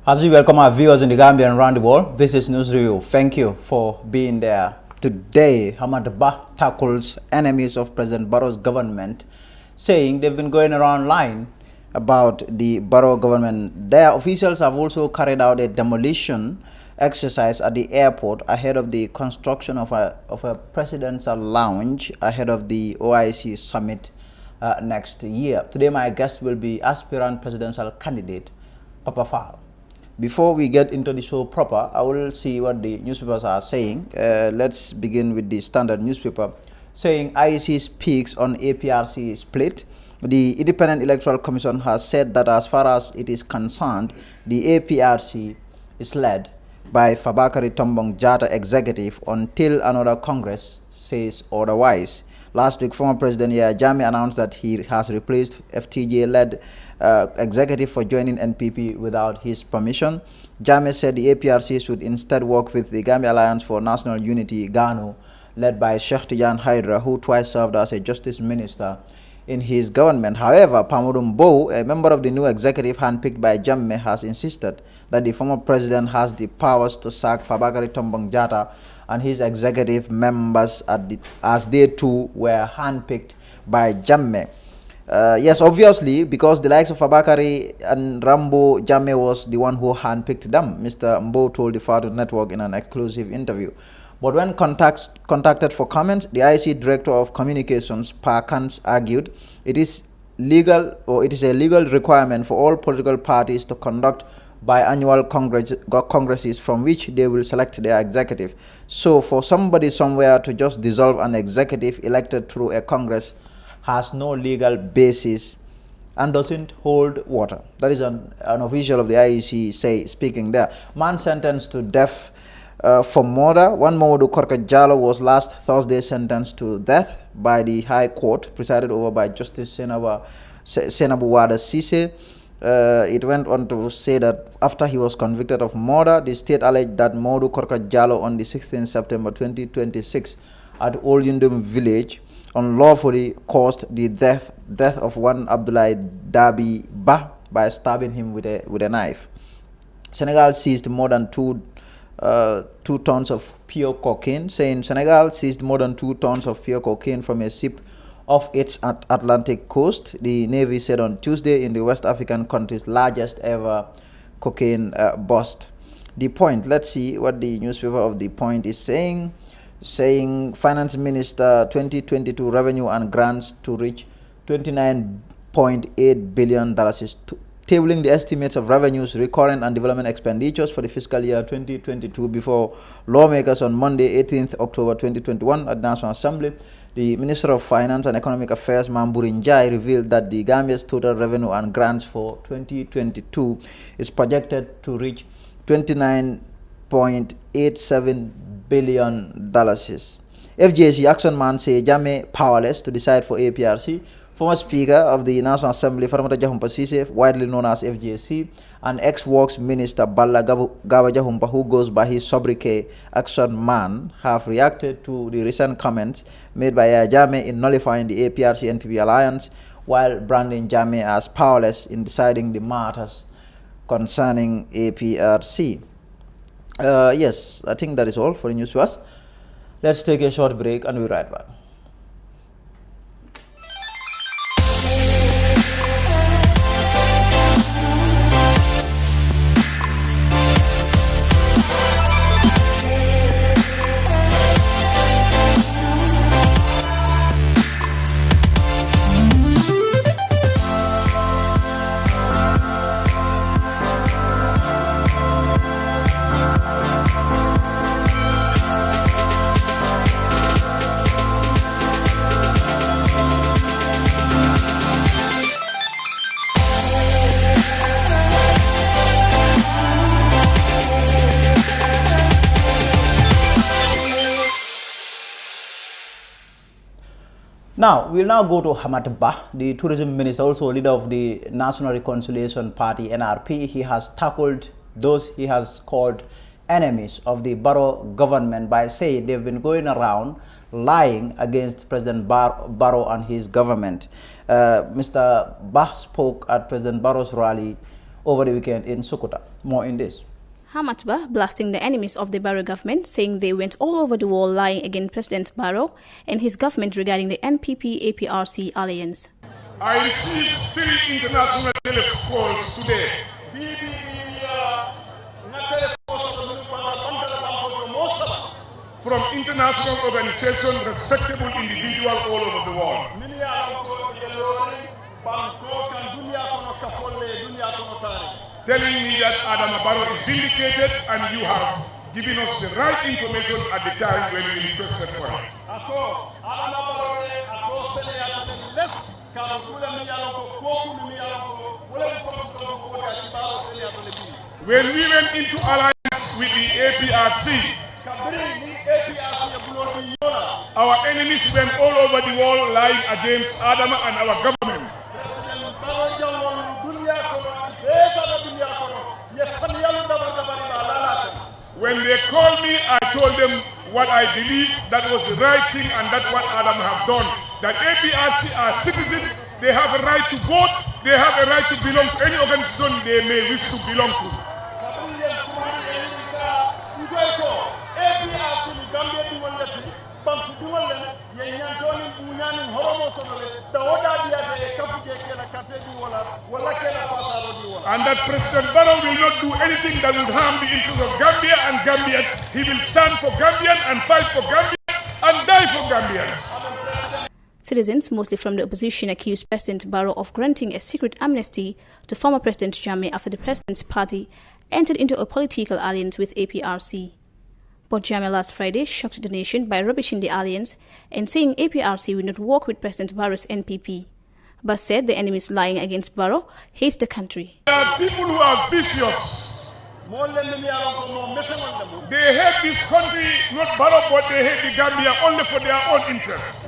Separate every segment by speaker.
Speaker 1: As we welcome our viewers in the Gambia and around the world, this is News Review. Thank you for being there. Today, Hamad Bah tackles enemies of President Barrow's government, saying they've been going around lying about the Barrow government. Their officials have also carried out a demolition exercise at the airport ahead of the construction of a presidential lounge ahead of the OIC summit next year. Today, my guest will be aspirant presidential candidate Papa Faal. Before we get into the show proper, I will see what the newspapers are saying. Let's begin with the Standard newspaper, saying IEC speaks on APRC split. The Independent Electoral Commission has said that as far as it is concerned, the APRC is led by Fabakary Tombong Jatta executive until another Congress says otherwise. Last week, former President Yahya Jammeh announced that he has replaced FTJ-led executive for joining NPP without his permission. Jammeh said the APRC should instead work with the Gambia Alliance for National Unity, GANU, led by Sheikh Tijan Hydra, who twice served as a justice minister in his government. However, Pamurum Bow, a member of the new executive handpicked by Jammeh, has insisted that the former president has the powers to sack Fabakary Tombong Jatta and his executive members as they too were handpicked by Jammeh. Yes, obviously, because the likes of Fabakary and Rambo, Jammeh was the one who handpicked them, Mr. Mbo told the Fado Network in an exclusive interview. But when contacted for comments, the IC Director of Communications, Parkans, argued it is a legal requirement for all political parties to conduct biannual congresses from which they will select their executive. So for somebody somewhere to just dissolve an executive elected through a congress has no legal basis and doesn't hold water. That is an official of the IEC speaking there. Man sentenced to death for murder. One Mamadou Korka Jallow was last Thursday sentenced to death by the High Court, presided over by Justice Senabu Wada Sise. It went on to say that after he was convicted of murder, the state alleged that Mamadou Korka Jallow on the 16th September 2026 at Old Yundum village unlawfully caused the death of one Abdoulaye Dabi Bah by stabbing him with a knife. Senegal seized more than 2 tons of pure cocaine, saying Senegal seized more than 2 tons of pure cocaine from a ship off its Atlantic coast, the Navy said on Tuesday, in the West African country's largest ever cocaine bust. The Point, let's see what the newspaper of The Point is saying. Finance Minister 2022 revenue and grants to reach $29.8 billion, tabling the estimates of revenues, recurrent and development expenditures for the fiscal year 2022 before lawmakers on Monday, 18th October 2021 at the National Assembly. The Minister of Finance and Economic Affairs, Mamburin Jai, revealed that the Gambia's total revenue and grants for 2022 is projected to reach $29.87 billion. FJC action man say Jammeh powerless to decide for APRC. Former Speaker of the National Assembly, Faramata Jahumpa Sise, widely known as FJC, and ex-Works Minister Balla Gaba Jahumpa, who goes by his sobriquet Action Man, have reacted to the recent comments made by Jammeh in nullifying the APRC-NPP alliance, while branding Jammeh as powerless in deciding the matters concerning APRC. Yes, I think that is all for the news to us. Let's take a short break and we'll be right back. Now, we'll now go to Hamad Bah, the tourism minister, also leader of the National Reconciliation Party, NRP. He has tackled those he has called enemies of the Barrow government by saying they've been going around lying against President Barrow and his government. Mr. Bah spoke at President Barrow's rally over the weekend in Sukuta. More in this.
Speaker 2: Hamatba blasting the enemies of the Barrow government, saying they went all over the world lying against President Barrow and his government regarding the NPP APRC Alliance.
Speaker 3: I received 3 international calls today. From international organizations, respectable individuals all over the world. Telling me that Adam Barrow is vindicated and you have given us the right information at the time when we requested for it. When we went into alliance with the APRC, our enemies went all over the world lying against Adam and our government. When they called me, I told them what I believe that was the right thing and that's what Adam have done. That APRC are citizens, they have a right to vote, they have a right to belong to any organization they may wish to belong to. And that President Barrow will not do anything that would harm the interests of Gambia and Gambians. He will stand for Gambians and fight for Gambians and die for Gambians.
Speaker 2: Citizens, mostly from the opposition, accused President Barrow of granting a secret amnesty to former President Jammeh after the president's party entered into a political alliance with APRC. But Jammeh last Friday shocked the nation by rubbishing the alliance and saying APRC will not work with President Barrow's NPP, but said the enemies lying against Barrow hates the country.
Speaker 3: There are people who are vicious. They hate this country, not Barrow, but they hate the Gambia only for their own interests.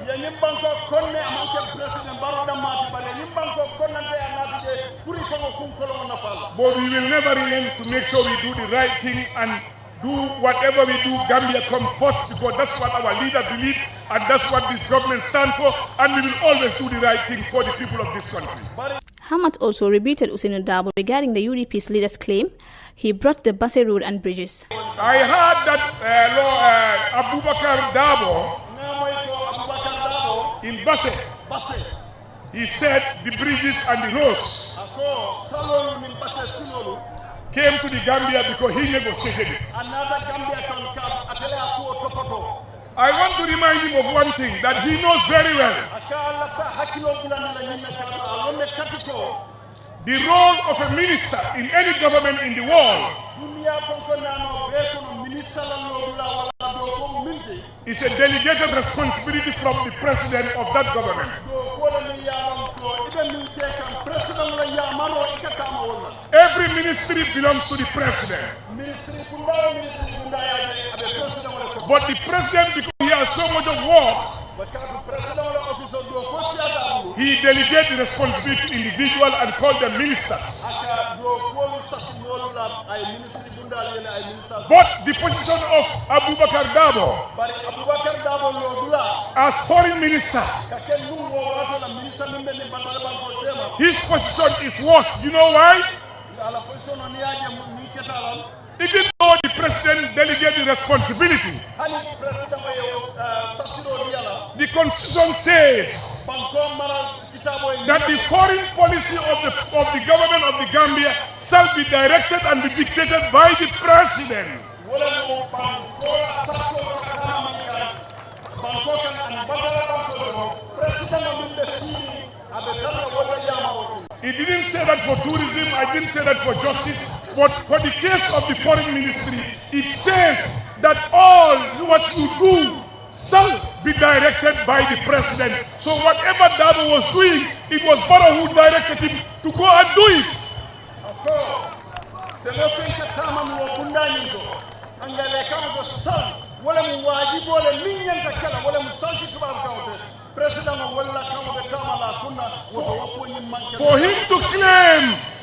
Speaker 3: But we will never relent to make sure we do the right thing and do whatever we do, Gambia come first, because that's what our leader believe and that's what this government stand for, and we will always do the right thing for the people of this country.
Speaker 2: Hamad also rebutted Usainu Dabo regarding the UDP's leader's claim he brought the Basse Road and bridges.
Speaker 3: I heard that Abubakar Dabo in Basse, he said the bridges and the roads came to the Gambia because he negotiated it. I want to remind him of one thing that he knows very well. The role of a minister in any government in the world is a delegated responsibility from the president of that government. Every ministry belongs to the president. But the president, because he has so much of work, he delegates the responsibility to individuals and calls them ministers. But the position of Abubakar Dabo as foreign minister, his position is worse. You know why? Even though the president delegates the responsibility, the constitution says that the foreign policy of the government of the Gambia shall be directed and be dictated by the president. He didn't say that for tourism, I didn't say that for justice, but for the case of the foreign ministry, it says that all what you do shall be directed by the president. So whatever Dabo was doing, it was Barrow who directed him to go and do it.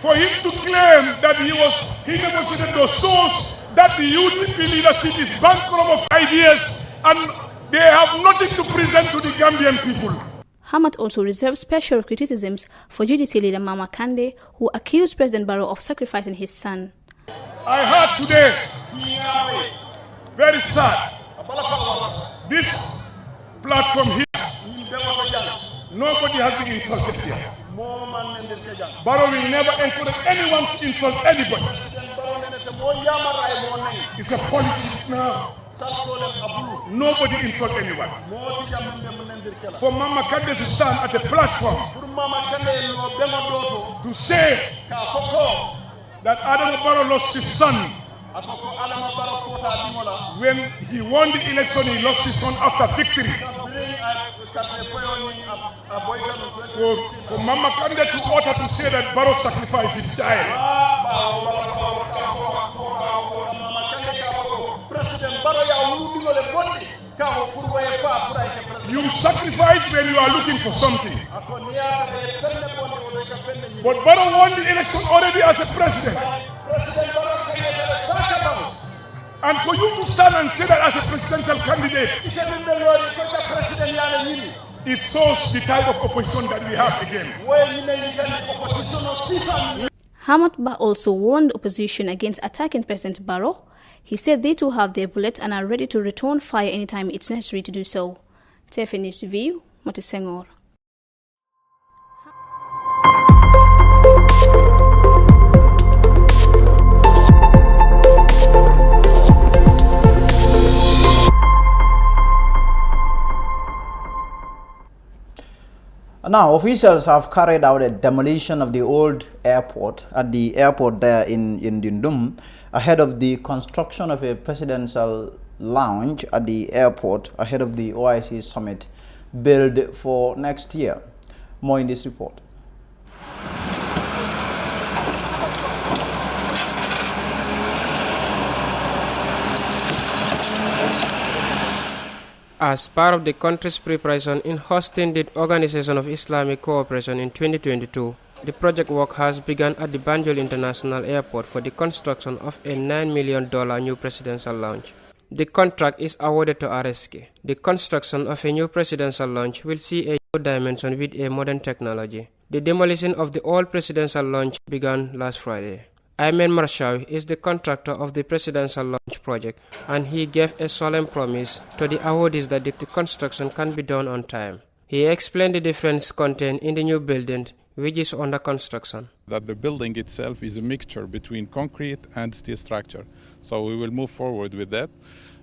Speaker 3: For him to claim that he negotiated those souls, that the UDP leadership is bankrupt of ideas and they have nothing to present to the Gambian people.
Speaker 2: Hamad also reserved special criticisms for GDC leader Mama Kande, who accused President Barrow of sacrificing his son.
Speaker 3: I heard today, very sad, this platform here, nobody has been insulted here. Barrow will never encourage anyone to insult anybody. It's a policy now. Nobody insult anyone. For Mama Kande to stand at a platform to say that Adam Barrow lost his son. When he won the election, he lost his son after victory. For Mama Kande to order to say that Barrow sacrificed his child. You sacrifice when you are looking for something. But Barrow won the election already as a president. And for you to stand and say that as a presidential candidate, it shows the type of opposition that we have again.
Speaker 2: Hamad Ba also warned the opposition against attacking President Barrow. He said they too have their bullets and are ready to return fire anytime it's necessary to do so. TFN News Review, Mati Senghor.
Speaker 1: Now, officials have carried out a demolition of the old airport at the airport there in Dindum ahead of the construction of a presidential lounge at the airport ahead of the OIC summit billed for next year. More in this report.
Speaker 4: As part of the country's preparation in hosting the Organization of Islamic Cooperation in 2022, the project work has begun at the Banjul International Airport for the construction of a $9 million new presidential lounge. The contract is awarded to RSK. The construction of a new presidential lounge will see a new dimension with a modern technology. The demolition of the old presidential lounge began last Friday. Ayman Marshawi is the contractor of the presidential launch project, and he gave a solemn promise to the awardees that the construction can be done on time. He explained the difference contained in the new building, which is under construction.
Speaker 5: That the building itself is a mixture between concrete and steel structure. So we will move forward with that.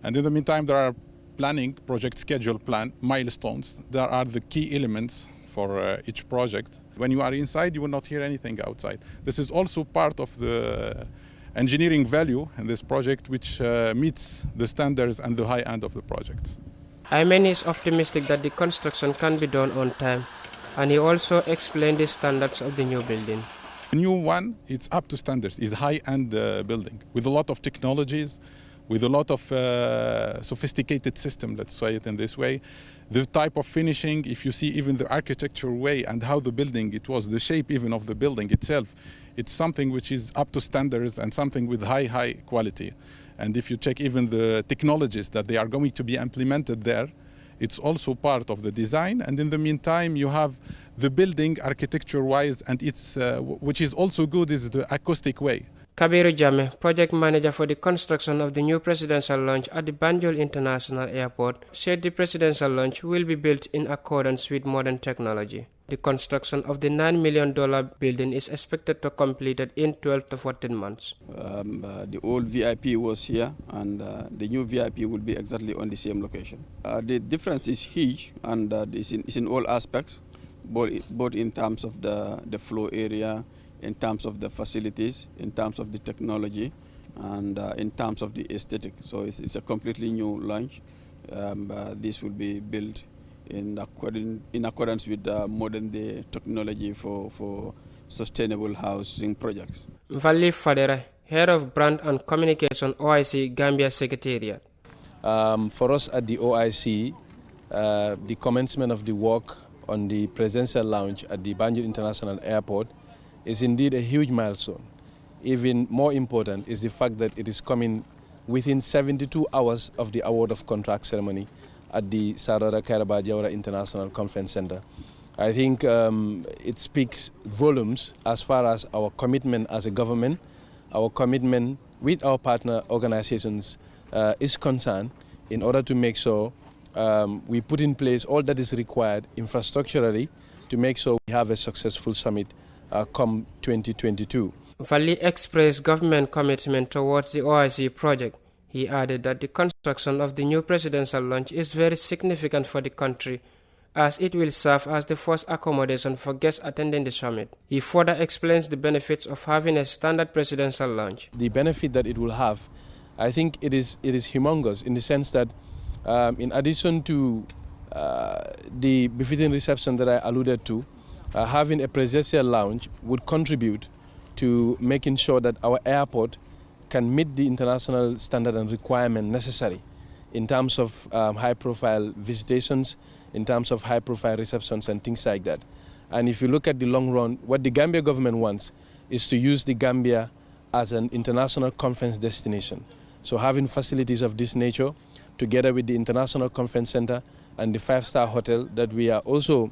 Speaker 5: And in the meantime, there are planning, project schedule plan, milestones. There are the key elements for each project. When you are inside, you will not hear anything outside. This is also part of the engineering value in this project, which meets the standards and the high end of the project.
Speaker 4: Ayman is optimistic that the construction can be done on time, and he also explained the standards of the new building.
Speaker 5: The new one, it's up to standards. It's high-end building with a lot of technologies, with a lot of sophisticated system, let's say it in this way. The type of finishing, if you see even the architectural way and how the building it was, the shape even of the building itself, it's something which is up to standards and something with high quality. And if you check even the technologies that they are going to be implemented there, it's also part of the design. And in the meantime, you have the building architecture-wise, and it's which is also good is the acoustic way.
Speaker 4: Kabiru Jame, project manager for the construction of the new presidential launch at the Banjul International Airport, said the presidential launch will be built in accordance with modern technology. The construction of the $9 million building is expected to be completed in 12 to 14 months.
Speaker 6: The old VIP was here, and the new VIP will be exactly on the same location. The difference is huge, and it's in all aspects, both in terms of the flow area, in terms of the facilities, in terms of the technology, and in terms of the aesthetic. So it's a completely new launch. This will be built in accordance with modern day technology for sustainable housing projects.
Speaker 4: Vali Fadera, Head of Brand and Communication, OIC Gambia Secretariat.
Speaker 7: For us at the OIC, the commencement of the work on the presidential lounge at the Banjul International Airport is indeed a huge milestone. Even more important is the fact that it is coming within 72 hours of the award of contract ceremony at the Sarada Kairaba Jawara International Conference Center. I think it speaks volumes as far as our commitment as a government, our commitment with our partner organizations is concerned, in order to make sure we put in place all that is required infrastructurally to make sure we have a successful summit come 2022.
Speaker 4: Valley expressed government commitment towards the OIC project. He added that the construction of the new presidential launch is very significant for the country, as it will serve as the first accommodation for guests attending the summit. He further explains the benefits of having a standard presidential lounge.
Speaker 7: The benefit that it will have, I think it is humongous, in the sense that in addition to the befitting reception that I alluded to, having a presidential lounge would contribute to making sure that our airport can meet the international standard and requirement necessary in terms of high-profile visitations, in terms of high-profile receptions and things like that. And if you look at the long run, what the Gambia government wants is to use the Gambia as an international conference destination. So having facilities of this nature, together with the International Conference Center and the 5-star hotel that we are also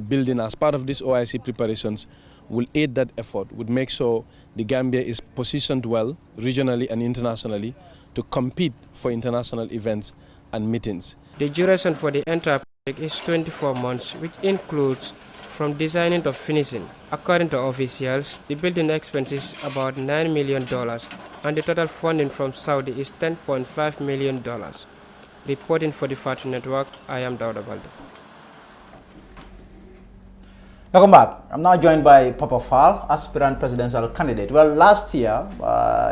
Speaker 7: building as part of these OIC preparations, will aid that effort, would make sure the Gambia is positioned well, regionally and internationally, to compete for international events and meetings.
Speaker 4: The duration for the entire project is 24 months, which includes from designing to finishing. According to officials, the building expense is about $9 million, and the total funding from Saudi is $10.5 million. Reporting for the Fatu Network, I am Dauda Balde.
Speaker 1: Welcome back. I'm now joined by Papa Faal, aspirant presidential candidate. Well, last year,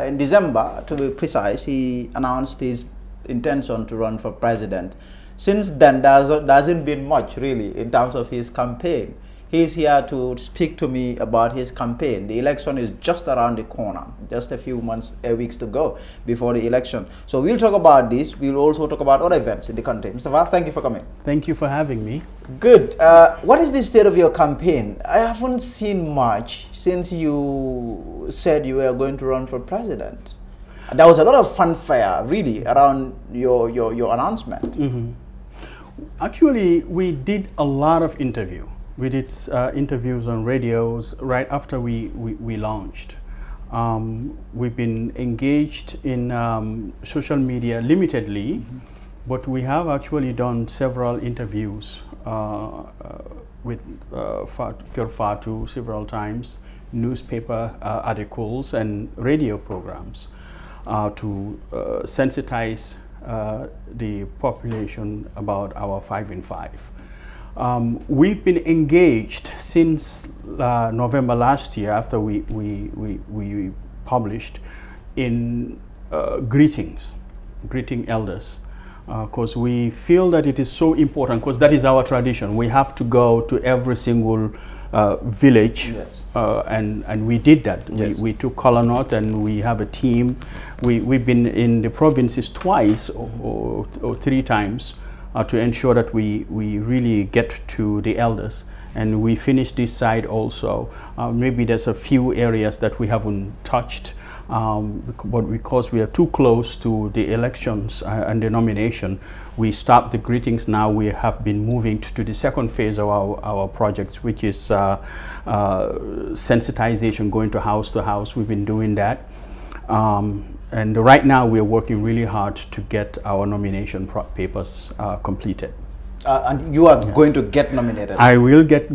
Speaker 1: in December, to be precise, he announced his intention to run for president. Since then, there hasn't been much, really, in terms of his campaign. He's here to speak to me about his campaign. The election is just around the corner, just a few weeks to go before the election. So we'll talk about this. We'll also talk about other events in the country. Mr. Faal, thank you for coming.
Speaker 8: Thank you for having me.
Speaker 1: Good. What is the state of your campaign? I haven't seen much since you said you were going to run for president. There was a lot of fanfare, really, around your announcement.
Speaker 8: Mm-hmm. Actually, we did a lot of interviews. We did interviews on radios right after we launched. We've been engaged in social media limitedly, but we have actually done several interviews with Fatu several times, newspaper articles and radio programs to sensitize the population about our 5 in 5. We've been engaged since November last year, after we published, in greeting elders, because we feel that it is so important, because that is our tradition. We have to go to every single village, yes. And we did that. Yes. We took Color North, and we have a team. We've been in the provinces twice or 3 times, to ensure that we really get to the elders, and we finish this side also. Maybe there's a few areas that we haven't touched, but because we are too close to the elections and the nomination, we stopped the greetings. Now we have been moving to the second phase of our projects, which is sensitization, going to house. We've been doing that. And right now we're working really hard to get our nomination papers completed.
Speaker 1: And you are going to get nominated?
Speaker 8: I will get,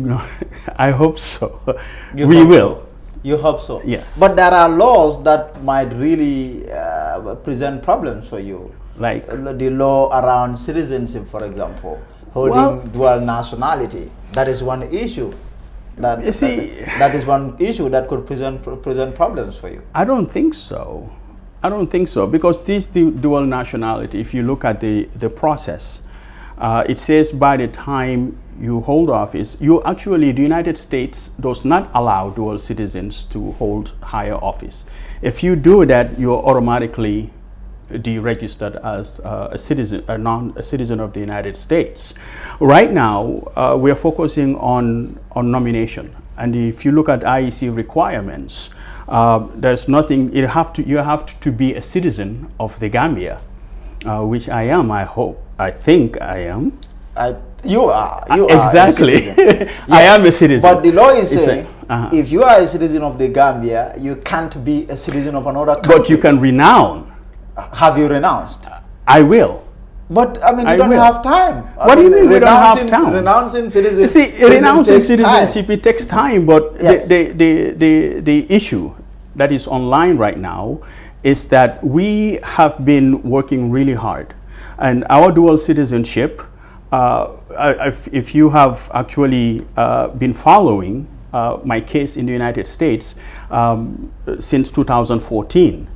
Speaker 8: I hope so.
Speaker 1: We will. You hope so?
Speaker 8: Yes.
Speaker 1: But there are laws that might really present problems for you.
Speaker 8: Like?
Speaker 1: The law around citizenship, for example, holding dual nationality. That is one issue. That is one issue that could present problems for you.
Speaker 8: I don't think so. Because this dual nationality, if you look at the process, it says by the time you hold office, the United States does not allow dual citizens to hold higher office. If you do that, you're automatically deregistered as a citizen of the United States. Right now, we're focusing on nomination, and if you look at IEC requirements, there's nothing. You have to be a citizen of the Gambia, which I am. I think I am.
Speaker 1: You are
Speaker 8: exactly.
Speaker 1: a citizen.
Speaker 8: I am a citizen.
Speaker 1: But the law is
Speaker 8: It's
Speaker 1: saying if you are a citizen of the Gambia, you can't be a citizen of another country.
Speaker 8: But you can renounce.
Speaker 1: Have you renounced?
Speaker 8: I will.
Speaker 1: But I mean, you
Speaker 8: I
Speaker 1: don't
Speaker 8: will.
Speaker 1: have time.
Speaker 8: What do you mean we don't have time?
Speaker 1: Renouncing citizenship.
Speaker 8: You see, renouncing citizenship,
Speaker 1: time.
Speaker 8: it takes time, but
Speaker 1: Yes.
Speaker 8: the issue that is online right now is that we have been working really hard. And our dual citizenship, if you have actually been following my case in the United States since 2014,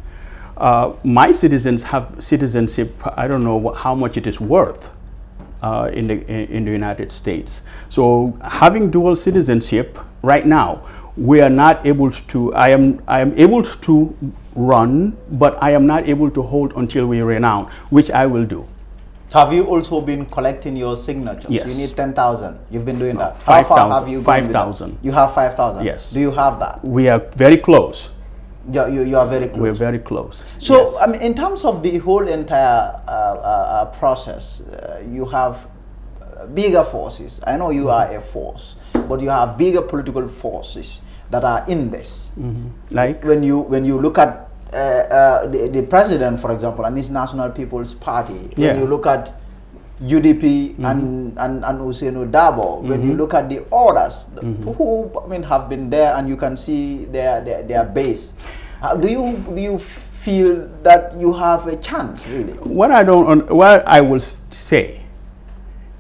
Speaker 8: my citizens have citizenship. I don't know how much it is worth in the United States. So having dual citizenship right now, we are not able to. I am able to run, but I am not able to hold until we renounce, which I will do.
Speaker 1: Have you also been collecting your signatures?
Speaker 8: Yes.
Speaker 1: You need 10,000. You've been doing that.
Speaker 8: 5,000.
Speaker 1: How far have you gone with that?
Speaker 8: 5,000.
Speaker 1: You have 5,000?
Speaker 8: Yes.
Speaker 1: Do you have that?
Speaker 8: We are very close.
Speaker 1: You are very close.
Speaker 8: We're very close.
Speaker 1: So,
Speaker 8: yes.
Speaker 1: I mean, in terms of the whole entire process, you have bigger forces. I know you are a force, but you have bigger political forces that are in this.
Speaker 8: Like?
Speaker 1: When you look at the president, for example, and his National People's Party, when you look at UDP and Usainu Dabo, when you look at the others who have been there, and you can see their base, do you feel that you have a chance, really?
Speaker 8: What I will say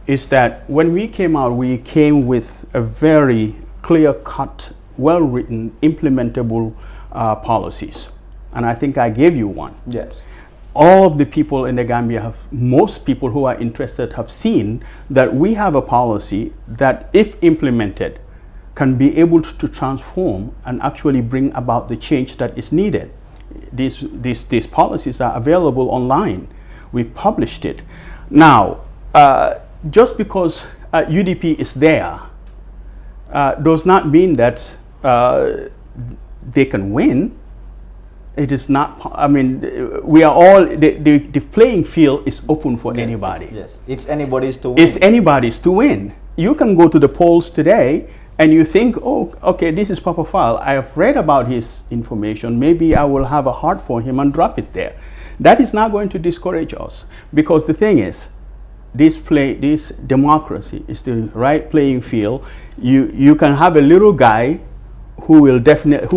Speaker 8: is that when we came out, we came with a very clear-cut, well-written, implementable policies. And I think I gave you one.
Speaker 1: Yes.
Speaker 8: All of the people in the Gambia most people who are interested have seen that we have a policy that, if implemented, can be able to transform and actually bring about the change that is needed. These policies are available online. We published it. Now, just because UDP is there does not mean that they can win. It is not, I mean, we are all, the playing field is open for anybody.
Speaker 1: Yes, it's anybody's to win.
Speaker 8: It's anybody's to win. You can go to the polls today and you think, oh, okay, this is Papa Faal. I have read about his information. Maybe I will have a heart for him and drop it there. That is not going to discourage us, because the thing is, this democracy is the right playing field. You can have a little guy who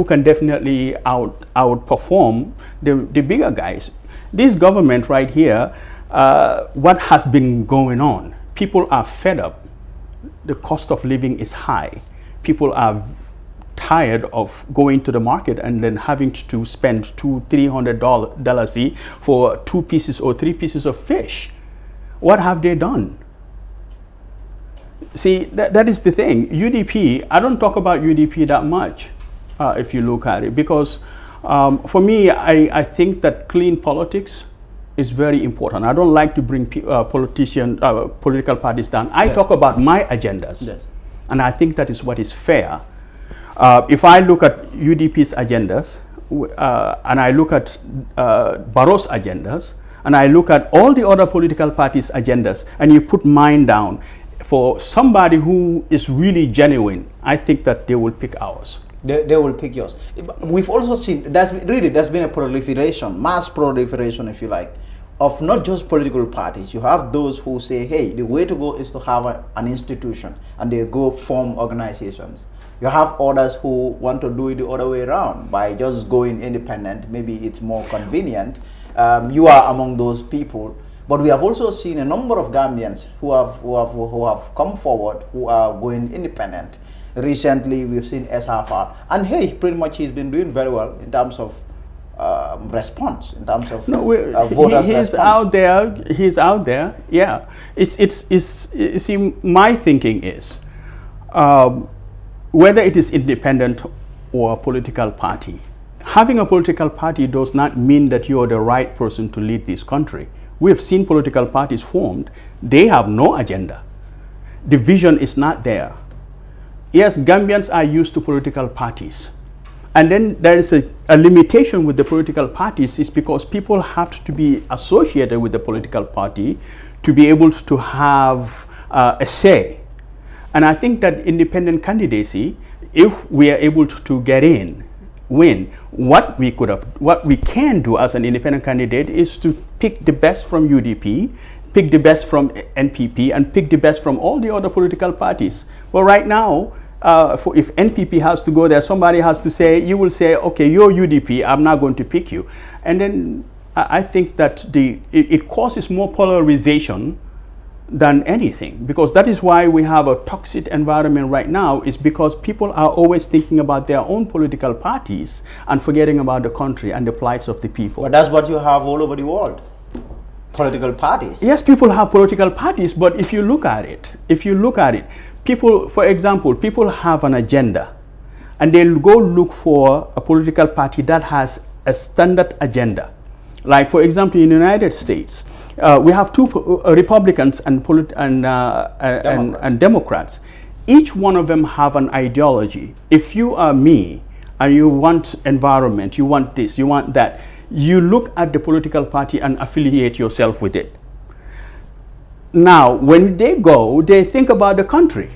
Speaker 8: can definitely outperform the bigger guys. This government right here, what has been going on? People are fed up. The cost of living is high. People are tired of going to the market and then having to spend $200-300 for 2 pieces or 3 pieces of fish. What have they done? See, that is the thing. UDP, I don't talk about UDP that much, if you look at it, because for me, I think that clean politics is very important. I don't like to bring political parties down. I talk about my agendas, and I think that is what is fair. If I look at UDP's agendas, and I look at Barrow's agendas, and I look at all the other political parties' agendas, and you put mine down, for somebody who is really genuine, I think that they will pick ours.
Speaker 1: They will pick yours. We've also seen, there's been a proliferation, mass proliferation, if you like, of not just political parties. You have those who say, hey, the way to go is to have an institution, and they go form organizations. You have others who want to do it the other way around by just going independent. Maybe it's more convenient. You are among those people. But we have also seen a number of Gambians who have come forward, who are going independent. Recently, we've seen SRFR, and hey, pretty much he's been doing very well in terms of response, in terms of voters'
Speaker 8: he's
Speaker 1: response.
Speaker 8: Out there. He's out there. Yeah. See, my thinking is, whether it is independent or a political party, having a political party does not mean that you are the right person to lead this country. We have seen political parties formed. They have no agenda. The vision is not there. Yes, Gambians are used to political parties. And then there is a limitation with the political parties, is because people have to be associated with the political party to be able to have a say. And I think that independent candidacy, if we are able to get in, win, what we can do as an independent candidate is to pick the best from UDP, pick the best from NPP, and pick the best from all the other political parties. But right now, if NPP has to go there, somebody has to say, you will say, okay, you're UDP, I'm not going to pick you. And then I think that it causes more polarization than anything, because that is why we have a toxic environment right now, is because people are always thinking about their own political parties and forgetting about the country and the plights of the people.
Speaker 1: But that's what you have all over the world. Political parties.
Speaker 8: Yes, people have political parties, but if you look at it, people, for example, people have an agenda and they'll go look for a political party that has a standard agenda. Like, for example, in the United States, we have two Republicans and Democrats. Each one of them have an ideology. If you are me and you want environment, you want this, you want that, you look at the political party and affiliate yourself with it. Now, when they go, they think about the country.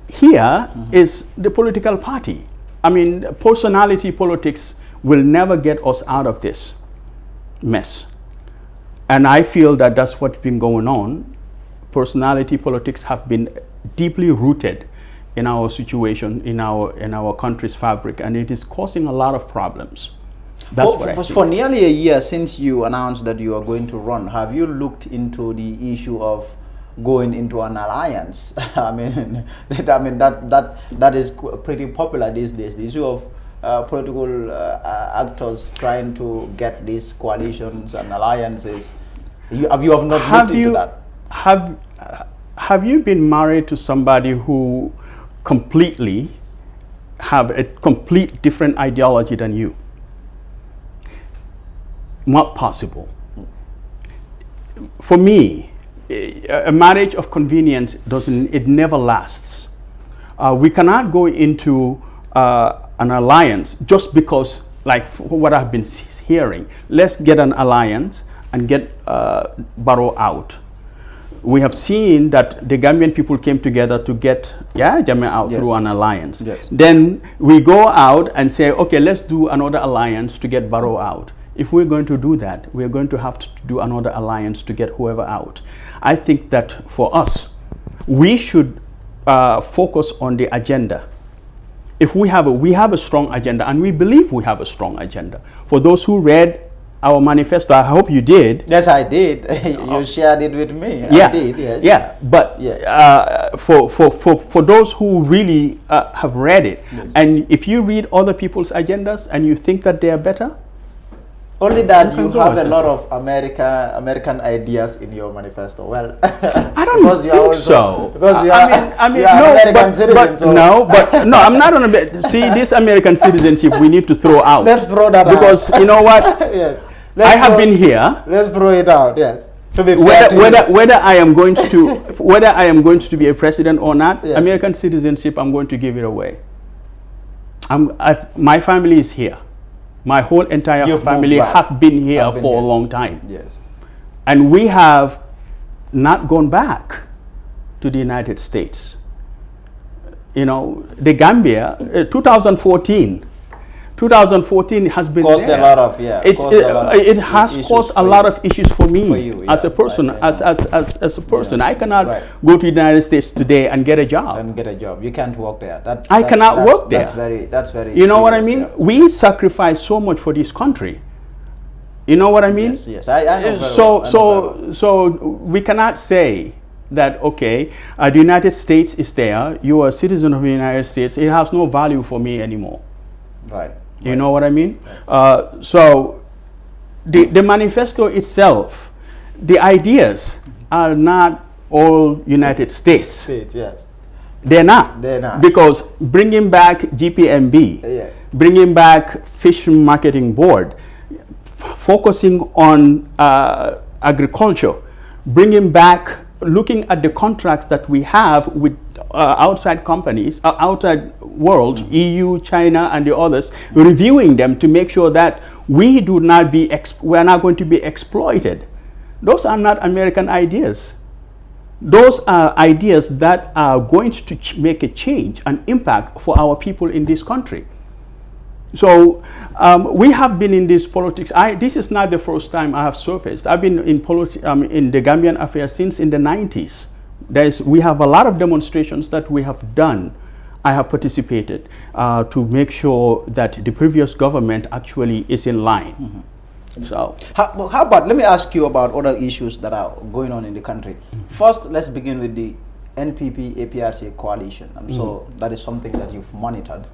Speaker 8: Here is the political party. I mean, personality politics will never get us out of this mess. And I feel that that's what's been going on. Personality politics have been deeply rooted in our situation, in our country's fabric, and it is causing a lot of problems.
Speaker 1: For nearly a year since you announced that you are going to run, have you looked into the issue of going into an alliance? I mean, that is pretty popular these days. The issue of political actors trying to get these coalitions and alliances. You have not looked into that?
Speaker 8: Have you been married to somebody who completely have a complete different ideology than you? Not possible. For me, a marriage of convenience it never lasts. We cannot go into an alliance just because, like what I've been hearing, let's get an alliance and get Barrow out. We have seen that the Gambian people came together to get Jammeh out through an alliance.
Speaker 1: Yes.
Speaker 8: Then we go out and say, okay, let's do another alliance to get Barrow out. If we're going to do that, we're going to have to do another alliance to get whoever out. I think that for us, we should focus on the agenda. If we have a strong agenda, and we believe we have a strong agenda. For those who read our manifesto, I hope you did.
Speaker 1: Yes, I did. You shared it with me.
Speaker 8: Yeah,
Speaker 1: I did, yes.
Speaker 8: Yeah, but for those who really have read it, and if you read other people's agendas and you think that they are better,
Speaker 1: only that you have a lot of American ideas in your manifesto. Well,
Speaker 8: I don't think so.
Speaker 1: Because you are,
Speaker 8: I mean,
Speaker 1: you are
Speaker 8: no,
Speaker 1: American citizen. So.
Speaker 8: No, I'm not on a. See, this American citizenship we need to throw out.
Speaker 1: Let's throw that
Speaker 8: because
Speaker 1: out.
Speaker 8: You know what?
Speaker 1: Yes.
Speaker 8: I have been here.
Speaker 1: Let's throw it out. Yes. To be fair
Speaker 8: whether I am going to be a president or not, yes. American citizenship, I'm going to give it away. My family is here. My whole entire family have been here for a long time.
Speaker 1: Yes.
Speaker 8: And we have not gone back to the United States. You know, the Gambia, 2014 has been
Speaker 1: caused
Speaker 8: there.
Speaker 1: A lot of,
Speaker 8: it has caused a lot of issues for me as a person.
Speaker 1: Right,
Speaker 8: as a person, I cannot go to the United States today and get a job.
Speaker 1: You can't work there.
Speaker 8: I cannot work there.
Speaker 1: That's very.
Speaker 8: You know what I mean? Yeah. We sacrifice so much for this country. You know what I mean?
Speaker 1: Yes. I know
Speaker 8: so we cannot say that okay, the United States is there. You are a citizen of the United States. It has no value for me anymore.
Speaker 1: Right.
Speaker 8: You know what I mean? So the manifesto itself, the ideas are not all United States.
Speaker 1: Yes.
Speaker 8: They're not. Because bringing back GPMB, bringing back Fish Marketing Board, focusing on agriculture, bringing back, looking at the contracts that we have with outside companies, outside world, EU, China, and the others, reviewing them to make sure that we are not going to be exploited. Those are not American ideas. Those are ideas that are going to make a change and impact for our people in this country. So we have been in this politics. This is not the first time I have surfaced. I've been in in the Gambian affairs since in the 90s. We have a lot of demonstrations that we have done. I have participated to make sure that the previous government actually is in line. So,
Speaker 1: how about, let me ask you about other issues that are going on in the country. First, let's begin with the NPP APRC coalition. So that is something that you've monitored.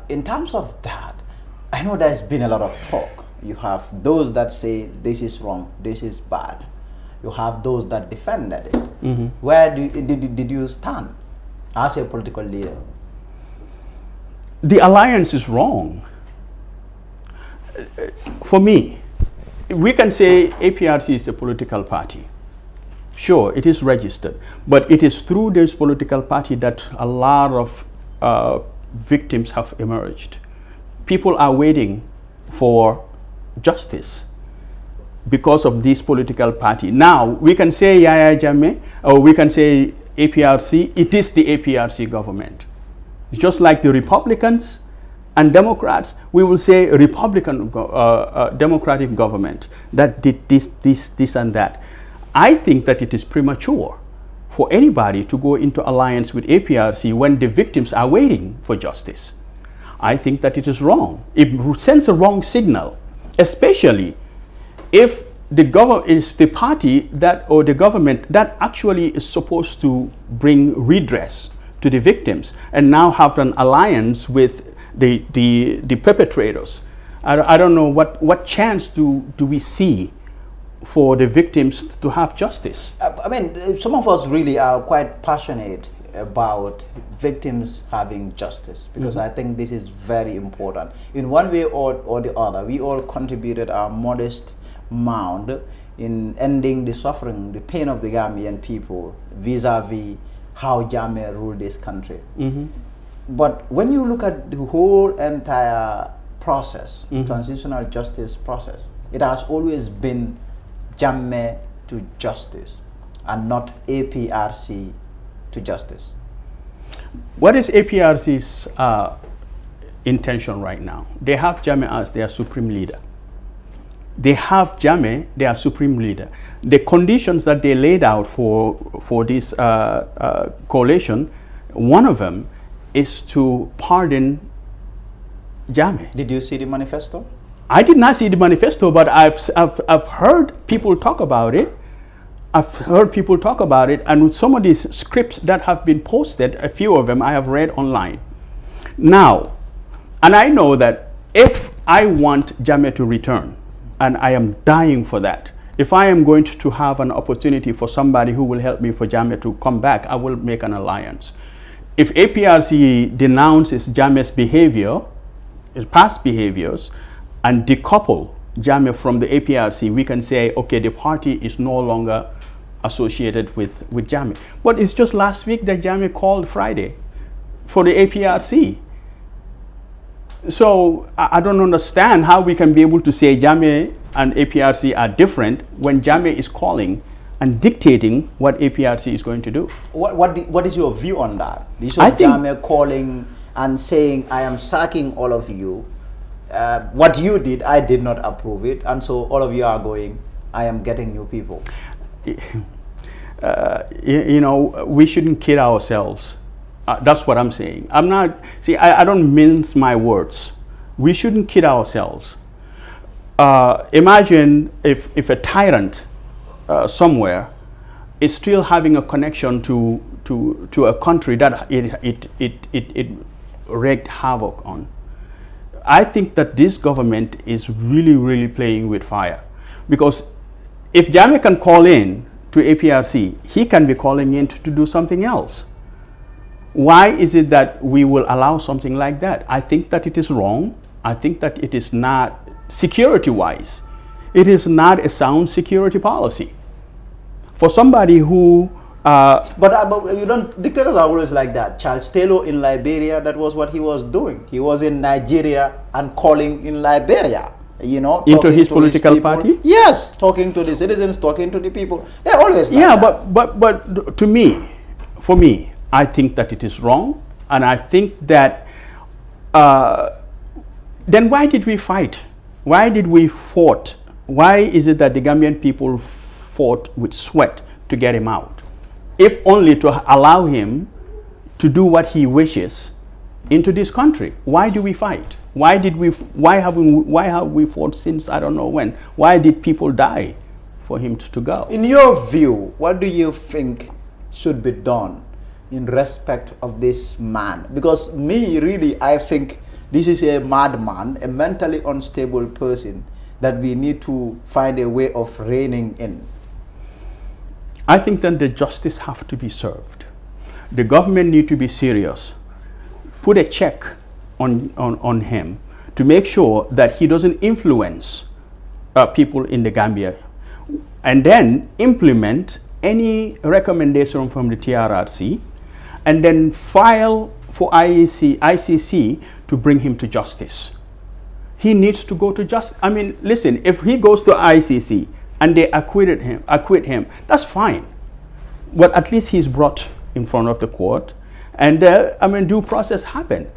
Speaker 1: In terms of that, I know there's been a lot of talk. You have those that say this is wrong, this is bad. You have those that defended it. Where did you stand as a political leader?
Speaker 8: The alliance is wrong. For me, we can say APRC is a political party. Sure, it is registered, but it is through this political party that a lot of victims have emerged. People are waiting for justice because of this political party. Now, we can say Yaya Jammeh, or we can say APRC. It is the APRC government. It's just like the Republicans and Democrats, we will say Republican democratic government that did this and that. I think that it is premature for anybody to go into alliance with APRC when the victims are waiting for justice. I think that it is wrong. It sends a wrong signal, especially if the party that, or the government that actually is supposed to bring redress to the victims and now have an alliance with the perpetrators. I don't know what chance do we see for the victims to have justice.
Speaker 1: I mean, some of us really are quite passionate about victims having justice, because I think this is very important. In one way or the other, we all contributed our modest amount in ending the suffering, the pain of the Gambian people vis-a-vis how Jammeh ruled this country. But when you look at the whole entire process, transitional justice process, it has always been Jammeh to justice and not APRC to justice.
Speaker 8: What is APRC's intention right now? They have Jammeh as their supreme leader. They have Jammeh, their supreme leader. The conditions that they laid out for this coalition, one of them is to pardon Jammeh.
Speaker 1: Did you see the manifesto?
Speaker 8: I did not see the manifesto, but I've heard people talk about it. I've heard people talk about it, and with some of these scripts that have been posted, a few of them I have read online. Now, and I know that if I want Jammeh to return, and I am dying for that, if I am going to have an opportunity for somebody who will help me for Jammeh to come back, I will make an alliance. If APRC denounces Jammeh's behavior, his past behaviors, and decouple Jammeh from the APRC, we can say, okay, the party is no longer associated with Jammeh. But it's just last week that Jammeh called Friday for the APRC. So I don't understand how we can be able to say Jammeh and APRC are different when Jammeh is calling and dictating what APRC is going to do.
Speaker 1: What is your view on that? The issue of Jammeh calling and saying, I am sacking all of you. What you did, I did not approve it, and so all of you are going, I am getting new people.
Speaker 8: You know, we shouldn't kid ourselves. That's what I'm saying. I don't mince my words. We shouldn't kid ourselves. Imagine if a tyrant somewhere is still having a connection to a country that it wreaked havoc on. I think that this government is really playing with fire, because if Jammeh can call in to APRC, he can be calling in to do something else. Why is it that we will allow something like that? I think that it is wrong. I think that it is not, security-wise, it is not a sound security policy. For somebody who
Speaker 1: but you don't, dictators are always like that. Charles Taylor in Liberia, that was what he was doing. He was in Nigeria and calling in Liberia. You know,
Speaker 8: into
Speaker 1: talking
Speaker 8: his
Speaker 1: to
Speaker 8: political
Speaker 1: people.
Speaker 8: party?
Speaker 1: Yes, talking to the citizens, talking to the people. They're always like
Speaker 8: Yeah,
Speaker 1: that.
Speaker 8: but to me, for me, I think that it is wrong, and I think that then why did we fight? Why did we fought? Why is it that the Gambian people fought with sweat to get him out, if only to allow him to do what he wishes into this country? Why do we fight? Why have we fought since I don't know when? Why did people die for him to go?
Speaker 1: In your view, what do you think should be done in respect of this man? Because me, really, I think this is a madman, a mentally unstable person that we need to find a way of reining in.
Speaker 8: I think that the justice have to be served. The government need to be serious. Put a check on him to make sure that he doesn't influence people in the Gambia, and then implement any recommendation from the TRRC, and then file for ICC to bring him to justice. He needs to go to justice. I mean, listen, if he goes to ICC and they acquit him, that's fine. But at least he's brought in front of the court, and due process happen.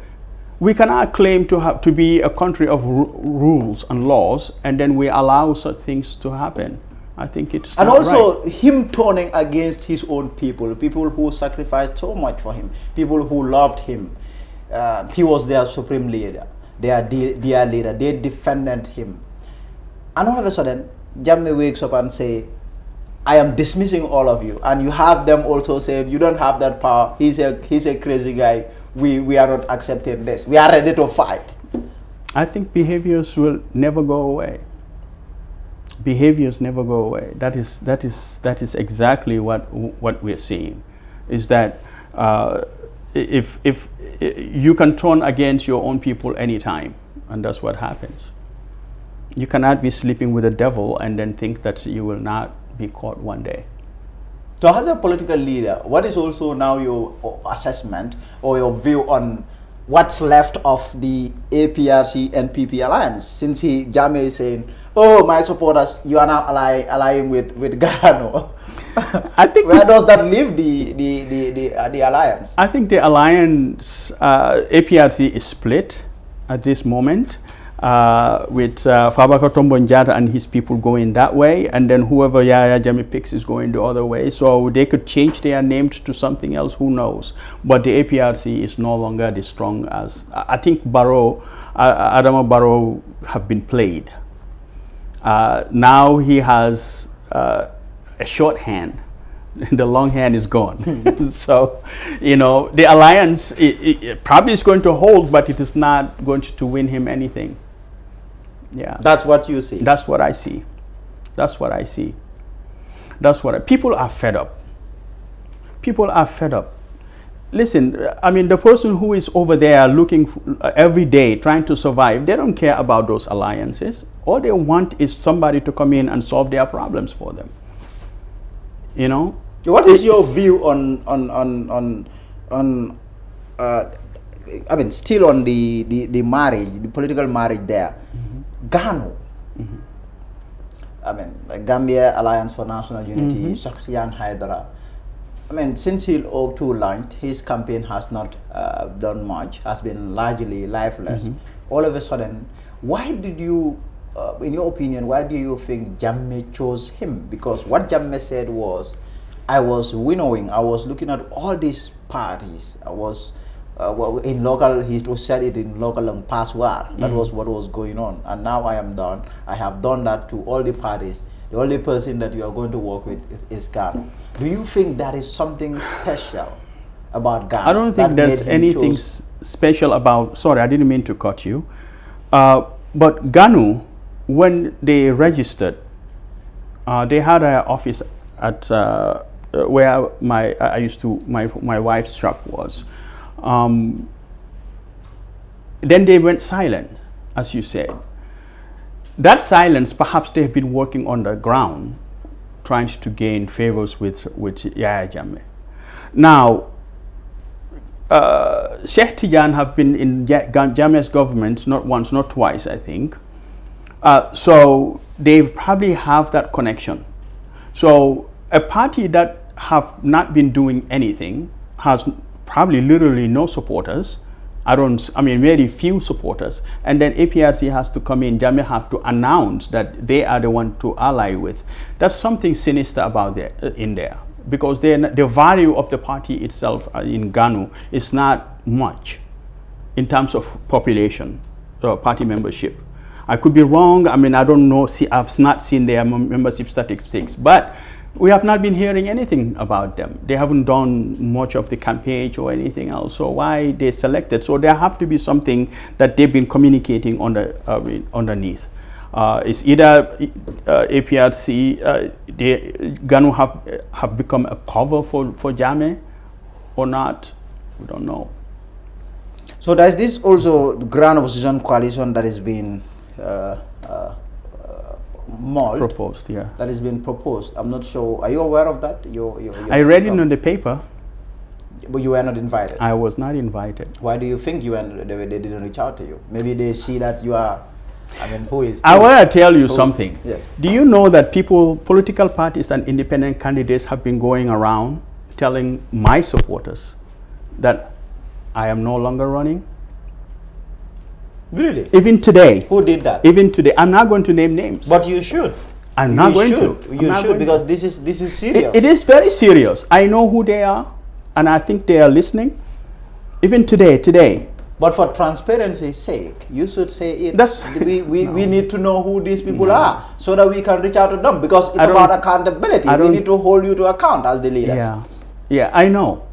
Speaker 8: We cannot claim to be a country of rules and laws, and then we allow such things to happen. I think it's
Speaker 1: and
Speaker 8: not
Speaker 1: also
Speaker 8: right.
Speaker 1: him turning against his own people who sacrificed so much for him, people who loved him. He was their supreme leader, their leader. They defended him, and all of a sudden, Jammeh wakes up and say, "I am dismissing all of you," and you have them also saying, "You don't have that power. He's a crazy guy. We are not accepting this. We are ready to fight."
Speaker 8: I think behaviors will never go away. Behaviors never go away. That is exactly what we're seeing, is that if you can turn against your own people anytime, and that's what happens. You cannot be sleeping with the devil and then think that you will not be caught one day.
Speaker 1: So as a political leader, what is also now your assessment or your view on what's left of the APRC NPP alliance? Since Jammeh is saying, "Oh, my supporters, you are now allying with Gano."
Speaker 8: I think
Speaker 1: where does that leave the alliance?
Speaker 8: I think the alliance APRC is split at this moment, with Fabakary Tombong Jatta and his people going that way, and then whoever Yahya Jammeh picks is going the other way. So they could change their names to something else, who knows. But the APRC is no longer as strong as, I think Adama Barrow have been played. Now he has a short hand. The long hand is gone. So, the alliance it probably is going to hold, but it is not going to win him anything. Yeah.
Speaker 1: That's what you see.
Speaker 8: That's what I see. That's what I see. People are fed up. People are fed up. Listen, I mean, the person who is over there looking every day, trying to survive, they don't care about those alliances. All they want is somebody to come in and solve their problems for them.
Speaker 1: What is your view on still on the marriage, the political marriage there? Gano. Gambia Alliance for National Unity, Sakhtiyan Haidara. Since he launched, his campaign has not done much, has been largely lifeless. All of a sudden, why did you, in your opinion, why do you think Jammeh chose him? Because what Jammeh said was, I was winnowing, I was looking at all these parties, I was in local, he said it in local and Paswar. That was what was going on. And now I am done. I have done that to all the parties. The only person that you are going to work with is Gano. Do you think that is something special about Gano?
Speaker 8: I don't think there's anything special about, sorry, I didn't mean to cut you. But Gano, when they registered, they had an office at where my wife's shop was. Then they went silent, as you said. That silence, perhaps they have been working on the ground, trying to gain favors with Yahya Jammeh. Now, Sheikh Tijan have been in Jammeh's government not once, not twice, I think. So they probably have that connection. So a party that have not been doing anything has probably literally no supporters. I mean, very few supporters. And then APRC has to come in, Jammeh have to announce that they are the one to ally with. That's something sinister about in there. Because the value of the party itself in Ghana is not much in terms of population, party membership. I could be wrong. I mean, I don't know. I've not seen their membership statistics, but we have not been hearing anything about them. They haven't done much of the campaign or anything else. So why they selected? So there have to be something that they've been communicating underneath. It's either APRC, Ghana have become a cover for Jammeh or not. We don't know.
Speaker 1: So there's this also grand opposition coalition that is being
Speaker 8: proposed, yeah.
Speaker 1: That has been proposed. I'm not sure. Are you aware of that?
Speaker 8: I read it in the paper.
Speaker 1: But you were not invited.
Speaker 8: I was not invited.
Speaker 1: Why do you think they didn't reach out to you? Maybe they see that you are. I mean, who is?
Speaker 8: I want to tell you something.
Speaker 1: Yes.
Speaker 8: Do you know that political parties and independent candidates have been going around telling my supporters that I am no longer running?
Speaker 1: Really?
Speaker 8: Even today.
Speaker 1: Who did that?
Speaker 8: Even today. I'm not going to name names.
Speaker 1: But you should.
Speaker 8: I'm not going to.
Speaker 1: You should, because this is serious.
Speaker 8: It is very serious. I know who they are, and I think they are listening. Even today.
Speaker 1: But for transparency's sake, you should say it. We need to know who these people are, so that we can reach out to them, because it's about accountability. We need to hold you to account as the leaders.
Speaker 8: Yeah, I know.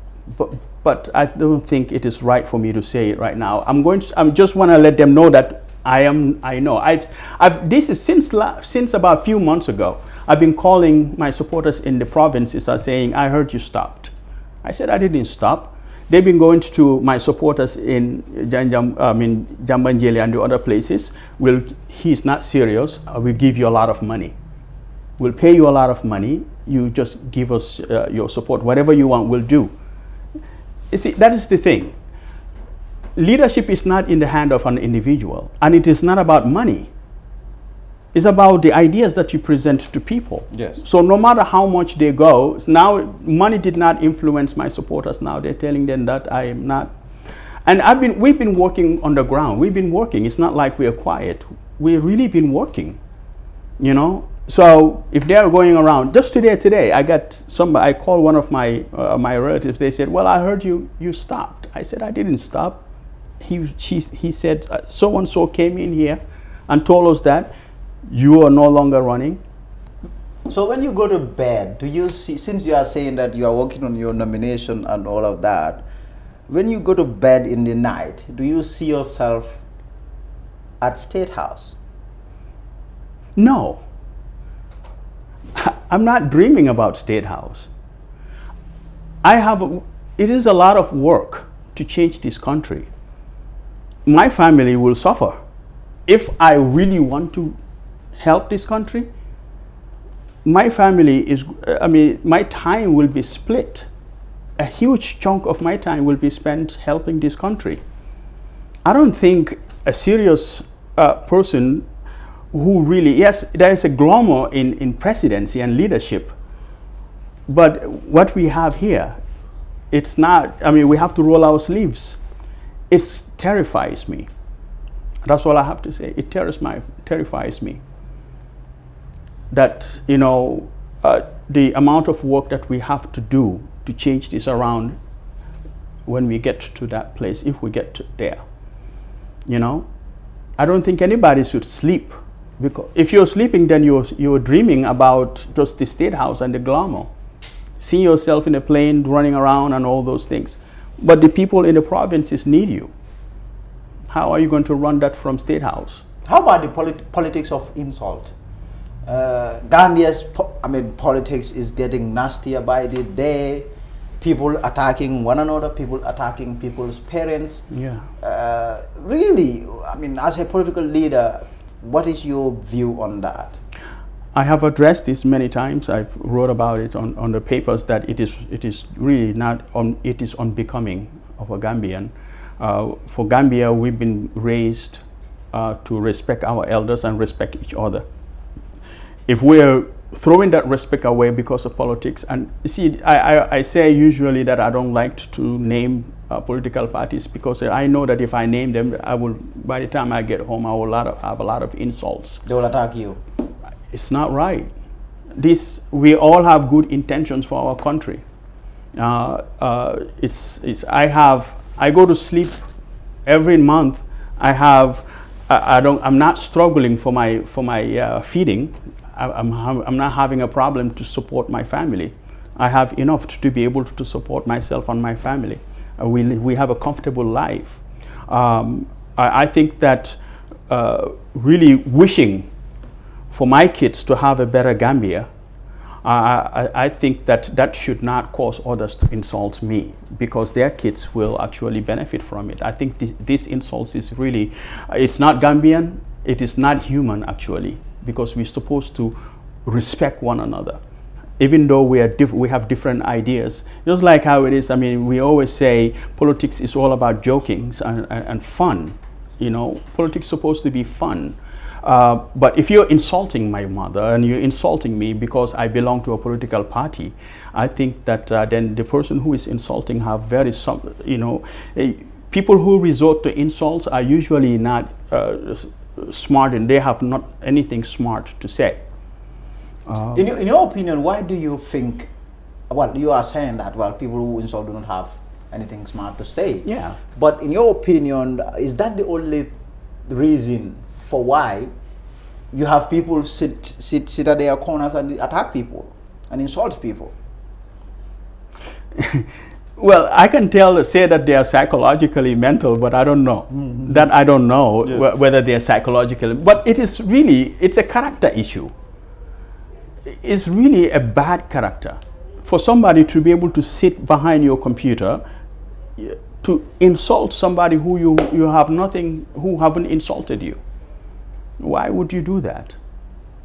Speaker 8: But I don't think it is right for me to say it right now. I just want to let them know that I know. This is since about a few months ago. I've been calling my supporters in the provinces and saying, I heard you stopped. I said, I didn't stop. They've been going to my supporters in Jambanjeli and the other places. He's not serious. We'll give you a lot of money. We'll pay you a lot of money. You just give us your support. Whatever you want, we'll do. You see, that is the thing. Leadership is not in the hand of an individual, and it is not about money. It's about the ideas that you present to people.
Speaker 1: Yes.
Speaker 8: So no matter how much they go, now money did not influence my supporters. Now they're telling them that I am not. And we've been working on the ground. We've been working. It's not like we're quiet. We've really been working, you know. So if they are going around, just today, I called one of my relatives. They said, well, I heard you stopped. I said, I didn't stop. He said, so-and-so came in here and told us that you are no longer running.
Speaker 1: So when you go to bed, do you see, since you are saying that you are working on your nomination and all of that, when you go to bed in the night, do you see yourself at State House?
Speaker 8: No. I'm not dreaming about State House. It is a lot of work to change this country. My family will suffer. If I really want to help this country, my time will be split. A huge chunk of my time will be spent helping this country. I don't think a serious person who really, yes, there is a glamour in presidency and leadership, but what we have here, it's not, we have to roll our sleeves. It terrifies me. That's all I have to say. It terrifies me. That, the amount of work that we have to do to change this around when we get to that place, if we get there. I don't think anybody should sleep. Because if you're sleeping, then you're dreaming about just the State House and the glamour. See yourself in a plane running around and all those things. But the people in the provinces need you. How are you going to run that from State House?
Speaker 1: How about the politics of insult? Gambia's politics is getting nastier by the day. People attacking one another, people attacking people's parents.
Speaker 8: Yeah.
Speaker 1: Really, as a political leader, what is your view on that?
Speaker 8: I have addressed this many times. I've wrote about it on the papers that it is really not it is unbecoming of a Gambian. For Gambia, we've been raised to respect our elders and respect each other. If we're throwing that respect away because of politics, and you see, I say usually that I don't like to name political parties, because I know that if I name them, I will, by the time I get home, I will have a lot of insults.
Speaker 1: They will attack you.
Speaker 8: It's not right. We all have good intentions for our country. I go to sleep every month. I'm not struggling for my feeding. I'm not having a problem to support my family. I have enough to be able to support myself and my family. We have a comfortable life. I think that really wishing for my kids to have a better Gambia, I think that should not cause others to insult me, because their kids will actually benefit from it. I think this insult is really, it's not Gambian, it is not human actually, because we're supposed to respect one another. Even though we have different ideas, just like how it is. I mean, we always say politics is all about joking and fun. You know, politics is supposed to be fun. But if you're insulting my mother and you're insulting me because I belong to a political party, I think that then the person who is insulting have people who resort to insults are usually not smart, and they have not anything smart to say.
Speaker 1: In your opinion, why do you think, well, you are saying that, well, people who insult do not have anything smart to say.
Speaker 8: Yeah.
Speaker 1: But in your opinion, is that the only reason for why you have people sit at their corners and attack people and insult people?
Speaker 8: Well, I can say that they are psychologically mental, but I don't know. Mm-hmm. That I don't know whether they are psychologically. But it's a character issue. It's really a bad character for somebody to be able to sit behind your computer to insult somebody who you have nothing, who haven't insulted you. Why would you do that?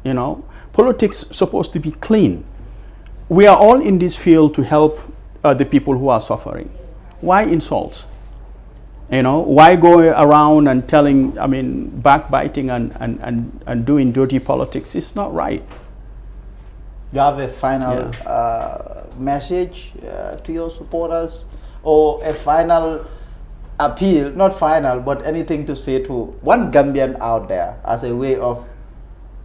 Speaker 8: You know, politics is supposed to be clean. We are all in this field to help the people who are suffering. Why insults? You know, why go around and backbiting and doing dirty politics? It's not right.
Speaker 1: You have a final message to your supporters, or a final appeal, not final, but anything to say to one Gambian out there as a way of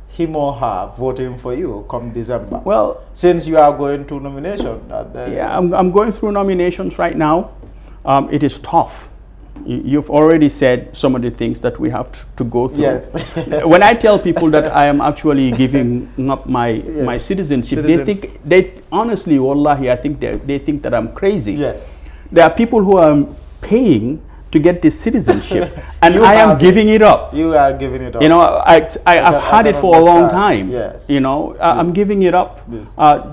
Speaker 1: him or her voting for you come December? Well, since you are going to nomination.
Speaker 8: I'm going through nominations right now. It is tough. You've already said some of the things that we have to go through. Yes. When I tell people that I am actually giving up my citizenship, they honestly, wallahi, I think they think that I'm crazy. Yes. There are people who are paying to get this citizenship, and I am giving it up.
Speaker 1: You are giving it up.
Speaker 8: You know, I've had it for a long time. Yes. You know, I'm giving it up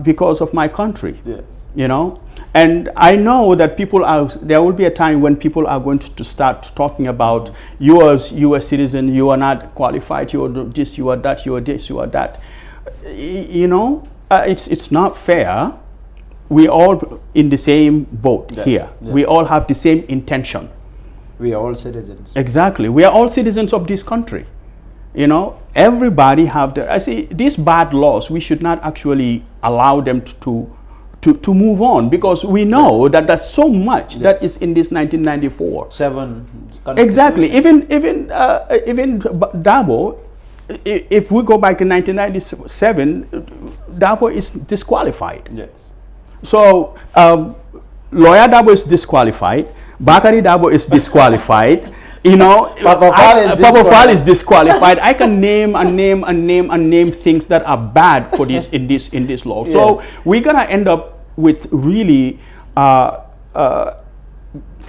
Speaker 8: because of my country. Yes. You know, and I know that there will be a time when people are going to start talking about you are a citizen, you are not qualified, you are this, you are that, you are this, you are that. You know, it's not fair. We all in the same boat here. Yeah. We all have the same intention.
Speaker 1: We are all citizens.
Speaker 8: Exactly. We are all citizens of this country. You know, everybody have these bad laws, we should not actually allow them to move on, because we know that there's so much that is in this 1994. Exactly. Even Dabo, if we go back to 1997, Dabo is disqualified. Yes. So Lawyer Dabo is disqualified. Bakari Dabo is disqualified. You know, Papa Faal is disqualified. I can name things that are bad for this in this law. Yes. So we're gonna end up with really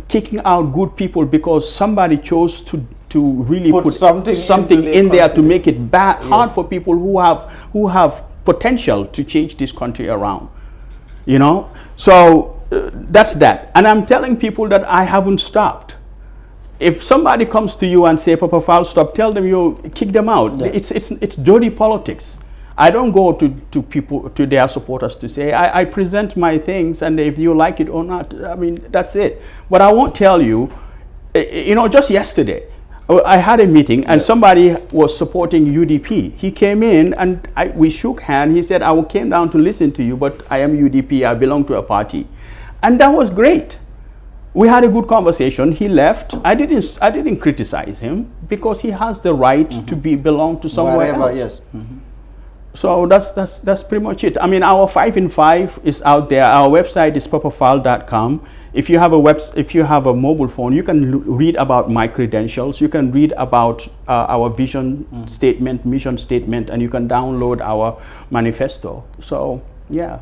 Speaker 8: kicking out good people because somebody chose to really put something in there to make it hard for people who have potential to change this country around. You know, so that's that. And I'm telling people that I haven't stopped. If somebody comes to you and say, Papa Faal, stop, tell them you kick them out. Yes. It's dirty politics. I don't go to people, to their supporters to say, I present my things, and if you like it or not, I mean, that's it. But I won't tell you, you know, just yesterday, I had a meeting and somebody was supporting UDP. He came in and we shook hands. He said, I came down to listen to you, but I am UDP. I belong to a party. And that was great. We had a good conversation. He left. I didn't criticize him because he has the right to belong to somewhere else.
Speaker 1: Yes.
Speaker 8: So that's pretty much it. I mean, our 5 in 5 is out there. Our website is properfaal.com. If you have a mobile phone, you can read about my credentials. You can read about our vision statement, mission statement, and you can download our manifesto. So yeah,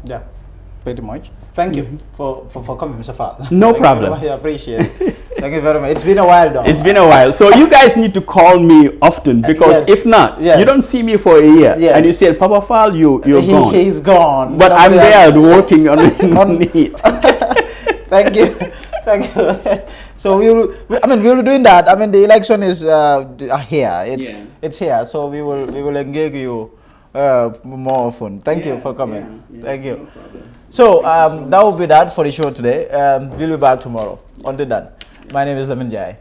Speaker 1: pretty much. Thank you for coming, Mr. Faal.
Speaker 8: No problem.
Speaker 1: I appreciate it. Thank you very much. It's been a while, though.
Speaker 8: It's been a while. So you guys need to call me often because if not, you don't see me for a year. And you say, Papa Faal, you're gone.
Speaker 1: He's gone.
Speaker 8: But I'm there working on it.
Speaker 1: Thank you. Thank you. So we'll be doing that. I mean, the election is here. It's here. So we will engage you more often. Thank you for coming. Thank you. No problem. So that will be that for the show today. We'll be back tomorrow. Until then, my name is Lamin Jai.